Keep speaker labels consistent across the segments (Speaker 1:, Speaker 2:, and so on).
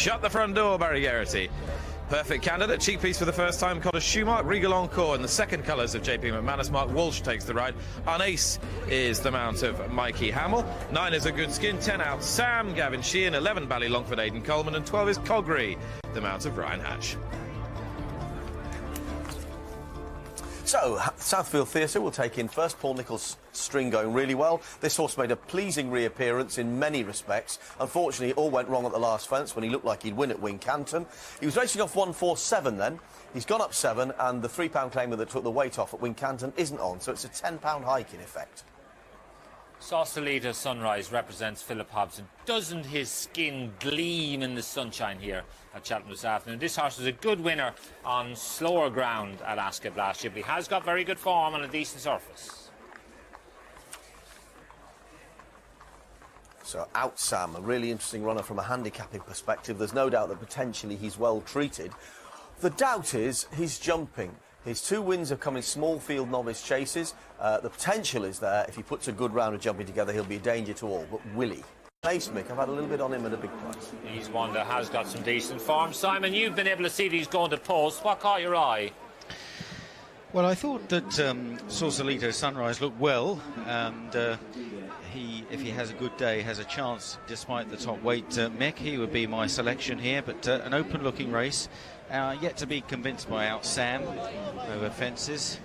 Speaker 1: Shut the front door, Barry Geraghty. Perfect candidate, cheek piece for the first time, Connor Schumacher, Regal Encore in the second colours of JP McManus. Mark Walsh takes the ride. Unace is the mount of Mikey Hamill. 9 is A Good Skin, 10 out Sam, Gavin Sheehan, 11 Bally, Langford, Aidan Coleman, and 12 is Cogri, the mount of Ryan Hatch.
Speaker 2: So, Southfield Theatre will take in first. Paul Nicholls' string going really well. This horse made a pleasing reappearance in many respects. Unfortunately, it all went wrong at the last fence when he looked like he'd win at Wincanton. He was racing off 147 then. He's gone up 7, and the £3 claimer that took the weight off at Wincanton isn't on, so it's a £10 hike in effect.
Speaker 3: Sausalito Sunrise represents Philip Hobson. Doesn't his skin gleam in the sunshine here at Cheltenham this afternoon? This horse was a good winner on slower ground at Ascot last year, but he has got very good form on a decent surface.
Speaker 2: So out Sam, a really interesting runner from a handicapping perspective. There's no doubt that potentially he's well treated. The doubt is his jumping. His 2 wins have come in small field novice chases. The potential is there. If he puts a good round of jumping together, he'll be a danger to all. But will he? Mick, I've had a little bit on him at a big price.
Speaker 3: He's one that has got some decent form. Simon, you've been able to see these going to post. What caught your eye?
Speaker 4: Well, I thought that Sausalito Sunrise looked well, and if he has a good day, has a chance despite the top weight. Mick, he would be my selection here, but an open-looking race. Yet to be convinced by Out Sam over fences,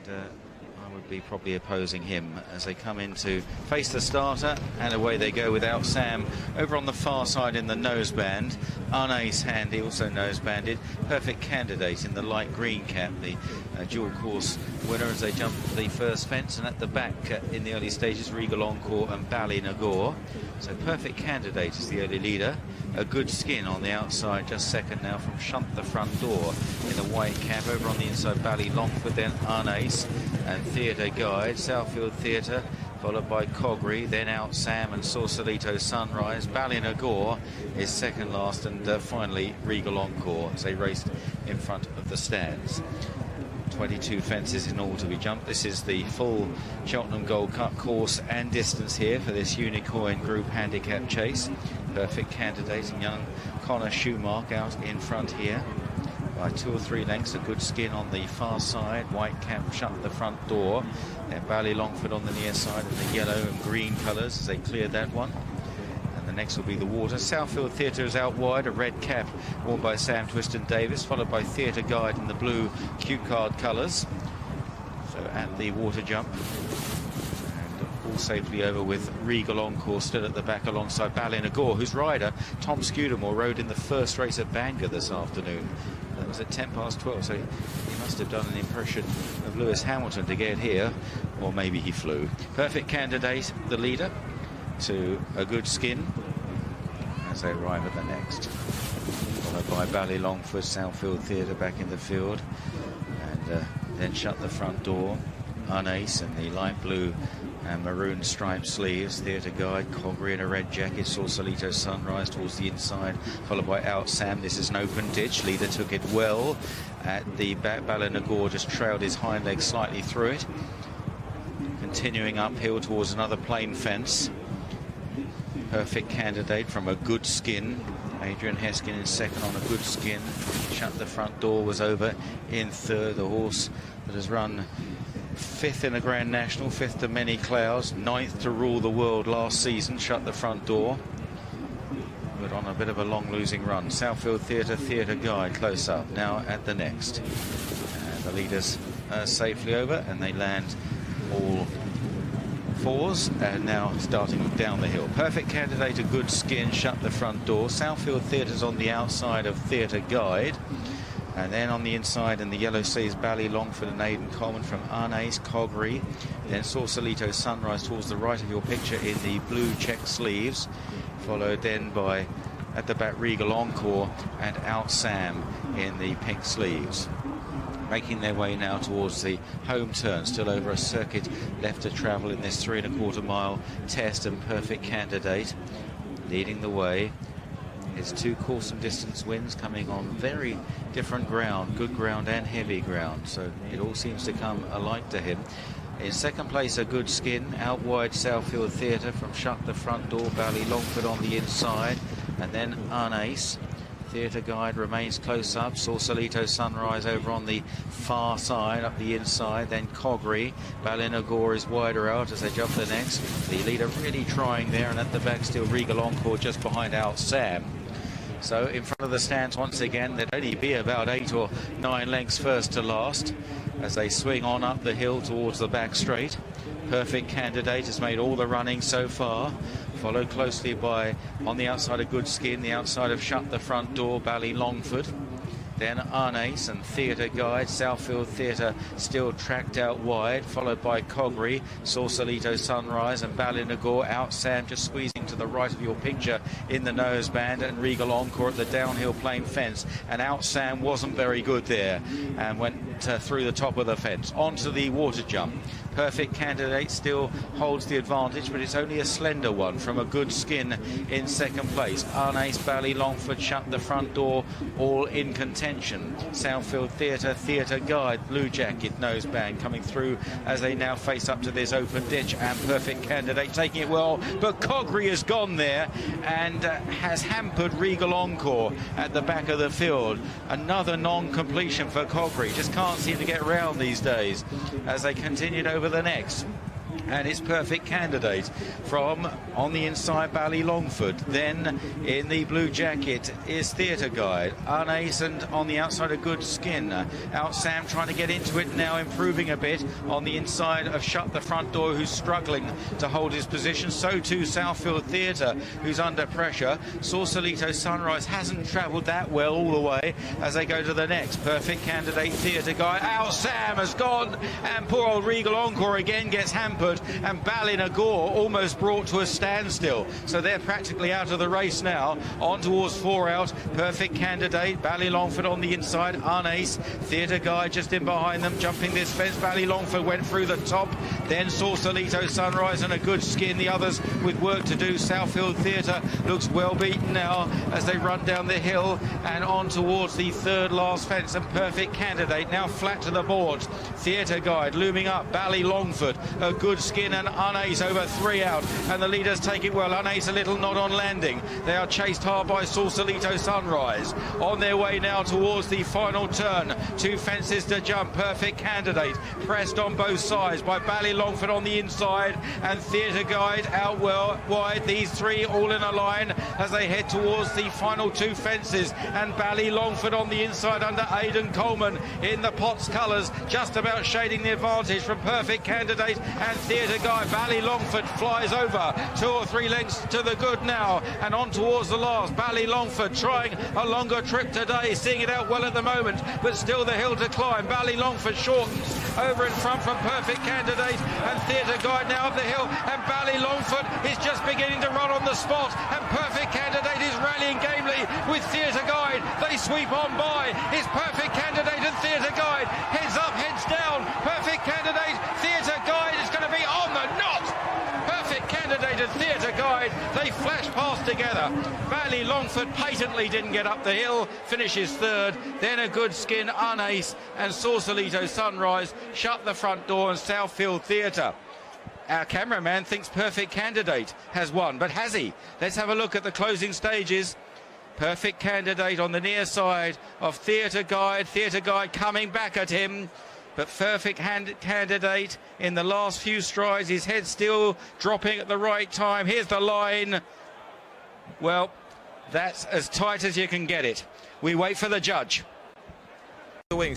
Speaker 4: and I would be probably opposing him as they come in to face the starter, and away they go with Out Sam over on the far side in the noseband. Unace Handy also nosebanded. Perfect candidate in the light green cap, the dual course winner as they jump the first fence, and at the back in the early stages Regal Encore and Bally Nagore. So perfect candidate is the early leader. A Good Skin on the outside, just second now from Shut the Front Door in the white cap. Over on the inside Bally Langford, then Unace and Theatre Guide. Southfield Theatre followed by Cogri, then Out Sam and Sausalito Sunrise. Bally Nagore is second last, and finally Regal Encore as they raced in front of the stands. 22 fences in all to be jumped. This is the full Cheltenham Gold Cup course and distance here for this Unicoin Group handicap chase. Perfect candidate and young Connor Schumacher out in front here by 2 or 3 lengths. A Good Skin on the far side, white cap Shut the Front Door, then Bally Langford on the near side in the yellow and green colours as they cleared that one. The next will be the Water. Southfield Theatre is out wide, a red cap worn by Sam Twiston Davis, followed by Theatre Guide in the blue cue card colours. So at the water jump, and all safely over with Regal Encore still at the back alongside Bally Nagore, whose rider Tom Scudamore rode in the first race at Bangor this afternoon. That was at 12:10, so he must have done an impression of Lewis Hamilton to get here, or maybe he flew. Perfect candidate, the leader, to A Good Skin as they arrive at the next, followed by Bally Langford, Southfield Theatre back in the field, and then Shut the Front Door, Unace in the light blue and maroon striped sleeves, Theatre Guide, Cogri in a red jacket, Sausalito Sunrise towards the inside, followed by Out Sam. This is an open ditch, leader took it well at the back. Bally Nagore just trailed his hind leg slightly through it, continuing uphill towards another plain fence. Perfect candidate from A Good Skin. Adrian Heskin in second on A Good Skin. Shut the Front Door was over in third. The horse that has run 5th in a Grand National, 5th to many clouds, 9th to Rule the World last season. Shut the Front Door, but on a bit of a long losing run. Southfield Theatre, Theatre Guide close up now at the next. And the leaders safely over, and they land all fours, and now starting down the hill. Perfect candidate, A Good Skin, Shut the Front Door. Southfield Theatre's on the outside of Theatre Guide, and then on the inside in the yellow seas Bally Langford and Aidan Coleman from Unace, Cogri, then Sausalito Sunrise towards the right of your picture in the blue check sleeves, followed then by at the back Regal Encore and Out Sam in the pink sleeves. Making their way now towards the home turn, still over a circuit left to travel in this 3 1/4 mile test, and Perfect candidate leading the way. His 2 course and distance wins coming on very different ground, good ground and heavy ground, so it all seems to come alike to him. In second place, A Good Skin. Out wide, Southfield Theatre from Shut the Front Door. Bally, Langford on the inside. And then Unace. Theatre Guide remains close up. Sausalito Sunrise over on the far side, up the inside. Then Cogri. Ballinagore is wider out as they jump the next. The leader really trying there, and at the back still Regal Encore just behind Out Sam. So in front of the stands once again, there'd only be about 8 or 9 lengths first to last as they swing on up the hill towards the back straight. Perfect Candidate has made all the running so far, followed closely by, on the outside of Good Skin, the outside of Shut the Front Door, Bally, Langford. Then Unace and Theatre Guide. Southfield Theatre still tracked out wide, followed by Cogri, Sausalito Sunrise and Ballinagore. Out Sam just squeezing to the right of your picture in the noseband, and Regal Encore at the downhill plain fence. And Out Sam wasn't very good there and went through the top of the fence onto the water jump. Perfect Candidate still holds the advantage, but it's only a slender one from A Good Skin in second place. Unace, Bally, Langford, Shut the Front Door, all in contention. Southfield Theatre, Theatre Guide, Blue Jacket, noseband coming through as they now face up to this open ditch, and Perfect Candidate taking it well, but Cogri has gone there and has hampered Regal Encore at the back of the field. Another non-completion for Cogri, just can't seem to get round these days as they continued over the next. And it's Perfect Candidate from on the inside, Bally, Langford. Then in the blue jacket is Theatre Guide, Unace, and on the outside A Good Skin. Out Sam trying to get into it now, improving a bit on the inside of Shut the Front Door, who's struggling to hold his position. So too Southfield Theatre, who's under pressure. Sausalito Sunrise hasn't travelled that well all the way as they go to the next. Perfect Candidate, Theatre Guide. Out Sam has gone, and poor old Regal Encore again gets hampered, and Ballinagore almost brought to a standstill. So they're practically out of the race now. On towards 4 out. Perfect Candidate, Bally, Langford on the inside. Unace, Theatre Guide just in behind them, jumping this fence. Bally, Langford went through the top. Then Sausalito Sunrise and A Good Skin. The others with work to do. Southfield Theatre looks well beaten now as they run down the hill and on towards the third last fence. And Perfect Candidate now flat to the boards. Theatre Guide looming up. Bally, Langford, A Good Skin and Unace over 3 out, and the leaders take it well. Unace a little nod on landing. They are chased hard by Sausalito Sunrise. On their way now towards the final turn. 2 fences to jump. Perfect Candidate pressed on both sides by Bally, Langford on the inside, and Theatre Guide out well wide. These 3 all in a line as they head towards the final 2 fences, and Bally, Langford on the inside under Aidan Coleman in the Potts colours, just about shading the advantage from Perfect Candidate and Theatre Guide. Bally, Langford flies over 2 or 3 lengths to the good now, and on towards the last. Bally, Langford trying a longer trip today, seeing it out well at the moment, but still the hill to climb. Bally, Langford shortens over in front from Perfect Candidate, and Theatre Guide now up the hill, and Bally, Langford is just beginning to run on the spot, and Perfect Candidate is rallying gamely with Theatre Guide. They sweep on by. It's Perfect Candidate and Theatre Guide. Heads up, heads down. Perfect Candidate, Theatre Guide is going to be on the knot. Perfect Candidate and Theatre Guide, they flash past together. Bally, Langford patently didn't get up the hill, finishes third. Then A Good Skin, Unace and Sausalito Sunrise Shut the Front Door, and Southfield Theatre. Our cameraman thinks Perfect Candidate has won, but has he? Let's have a look at the closing stages. Perfect Candidate on the near side of Theatre Guide. Theatre Guide coming back at him, but Perfect Candidate in the last few strides, his head still dropping at the right time. Here's the line. Well, that's as tight as you can get it. We wait for the judge.
Speaker 1: The wings.